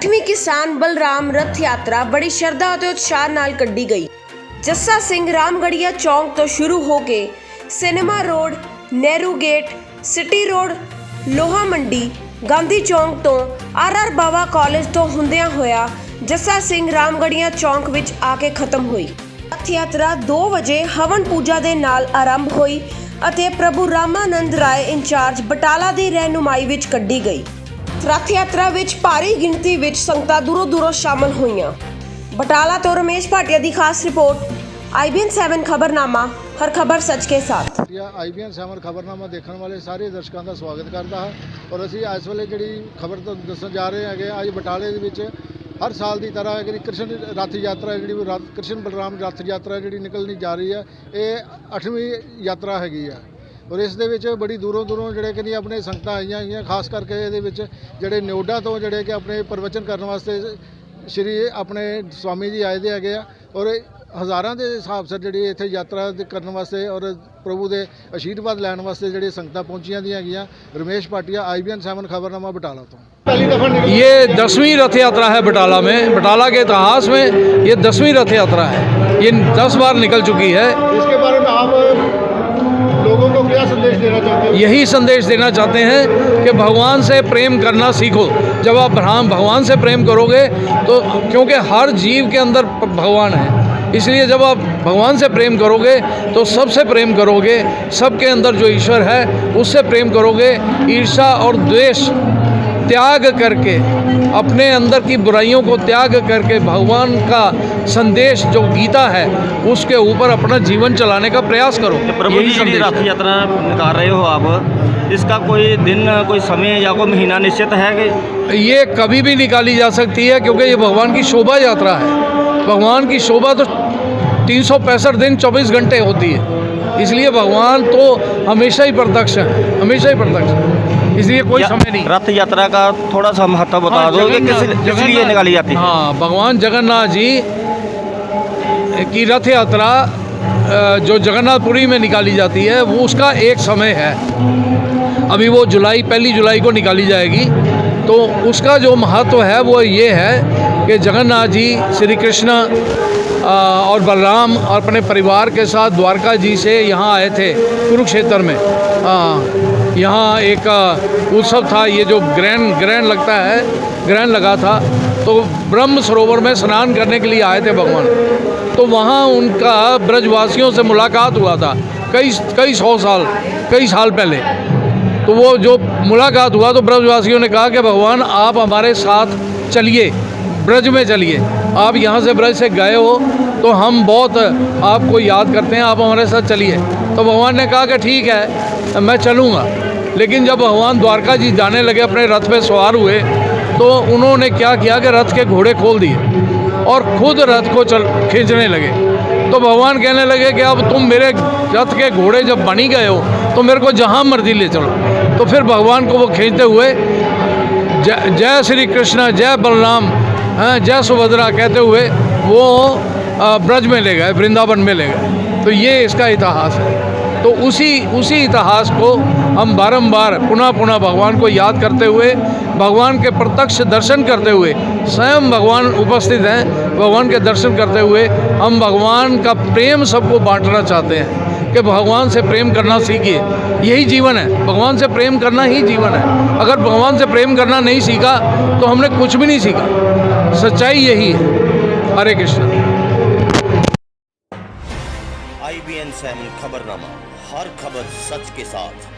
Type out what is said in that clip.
8वीं किसान बलराम रथ यात्रा बड़ी श्रद्धा और उत्साह नाल कड्डी गई। जस्सा सिंह रामगढ़िया चौक तो शुरू होके cinema road, Nehru gate, city road, Loha Mandi, Gandhi चौक तो आर बाबा कॉलेज तो हुंदियां होया जस्सा सिंह रामगढ़िया चौक विच आके खत्म हुई। रथ यात्रा 2 वजे हवन पूजा दे नाल आरंभ हुई ਅਤੇ प्रभु रामानंद राय इंचार्ज बटाला ਦੀ ਰਹਿਨੁਮਾਈ ਵਿੱਚ ਕੱਢੀ ਗਈ। रथ यात्रा ਵਿੱਚ ਭਾਰੀ ਗਿਣਤੀ ਵਿੱਚ ਸੰਗਤਾਂ ਦੂਰੋਂ ਦੂਰੋਂ ਸ਼ਾਮਲ ਹੋਈਆਂ। बटाला तो रमेश भाटिया की खास रिपोर्ट, IBN 7 खबरनामा, हर खबर सच के साथ। IBN 7 खबरनामा देखने वाले सारे दर्शकों का स्वागत करता है और असी इस वेले जी खबर तो दसन जा रहे हैं। अज बटाले हर साल की तरह जी कृष्ण रथ यात्रा जी कृष्ण बलराम रथ यात्रा जी निकलनी जा रही है। ये 8वीं यात्रा हैगी है और इस बड़ी दूरों दूरों जोड़े कि अपने संगत आई हुई, खास करके ये जोड़े न्योडा तो जोड़े कि अपने प्रवचन करने वास्ते श्री अपने स्वामी जी आए है और हज़ारों के हिसाब से जी इतने यात्रा करने वास्ते और प्रभु के आशीर्वाद लैन वास्ते जी संगत पहुँचिया दी। रमेश भाटिया, IBN 7 खबरनामा बटाला तो। ये 10वीं रथ यात्रा है बटाला में। बटाला के इतिहास में ये 10वीं रथ यात्रा है। ये 10 बार निकल चुकी है। इसके बारे में आप लोगों को क्या संदेश देना चाहते हैं? यही संदेश देना चाहते हैं कि भगवान से प्रेम करना सीखो। जब आप भगवान से प्रेम करोगे तो, क्योंकि हर जीव के अंदर भगवान है, इसलिए जब आप भगवान से प्रेम करोगे तो सबसे प्रेम करोगे। सबके अंदर जो ईश्वर है उससे प्रेम करोगे। ईर्ष्या और द्वेष त्याग करके, अपने अंदर की बुराइयों को त्याग करके भगवान का संदेश जो गीता है उसके ऊपर अपना जीवन चलाने का प्रयास करो। प्रभु जी रथ यात्रा निकाल रहे हो आप, इसका कोई दिन, कोई समय या कोई महीना निश्चित है कि ये कभी भी निकाली जा सकती है? क्योंकि ये भगवान की शोभा यात्रा है। भगवान की शोभा तो 365 दिन 24 घंटे होती है, इसलिए भगवान तो हमेशा ही प्रत्यक्ष है, हमेशा ही प्रत्यक्ष है, इसलिए कोई समय नहीं। रथ यात्रा का थोड़ा सा महत्व बता दो कि किस लिए निकाली जाती है? हाँ, भगवान जगन्नाथ जी की रथ यात्रा जो जगन्नाथपुरी में निकाली जाती है वो उसका एक समय है। अभी वो 1 जुलाई को निकाली जाएगी। तो उसका जो महत्व है वो ये है कि जगन्नाथ जी श्री कृष्ण और बलराम और अपने परिवार के साथ द्वारका जी से यहाँ आए थे कुरुक्षेत्र में। यहाँ एक उत्सव था, ये जो ग्रहण लगता है, ग्रहण लगा था, तो ब्रह्म सरोवर में स्नान करने के लिए आए थे भगवान। तो वहाँ उनका ब्रजवासियों से मुलाकात हुआ था कई साल पहले। तो वो जो मुलाकात हुआ तो ब्रजवासियों ने कहा कि भगवान आप हमारे साथ चलिए, ब्रज में चलिए। आप यहाँ से ब्रज से गए हो तो हम बहुत आपको याद करते हैं, आप हमारे साथ चलिए। तो भगवान ने कहा कि ठीक है मैं चलूँगा। लेकिन जब भगवान द्वारका जी जाने लगे, अपने रथ पे सवार हुए, तो उन्होंने क्या किया कि रथ के घोड़े खोल दिए और खुद रथ को खींचने लगे। तो भगवान कहने लगे कि अब तुम मेरे रथ के घोड़े जब बनी गए हो तो मेरे को जहाँ मर्जी ले चलो। तो फिर भगवान को वो खींचते हुए जय श्री कृष्ण, जय बलराम, जय सुभद्रा कहते हुए वो ब्रज में ले गए, वृंदावन में ले गए। तो ये इसका इतिहास है। तो उसी इतिहास को हम बारंबार पुनः भगवान को याद करते हुए, भगवान के प्रत्यक्ष दर्शन करते हुए, स्वयं भगवान उपस्थित हैं, भगवान के दर्शन करते हुए हम भगवान का प्रेम सबको बांटना चाहते हैं कि भगवान से प्रेम करना सीखिए। यही जीवन है, भगवान से प्रेम करना ही जीवन है। अगर भगवान से प्रेम करना नहीं सीखा तो हमने कुछ भी नहीं सीखा। सच्चाई यही है। हरे कृष्ण। IBN 7 खबरनामा, हर खबर सच के साथ।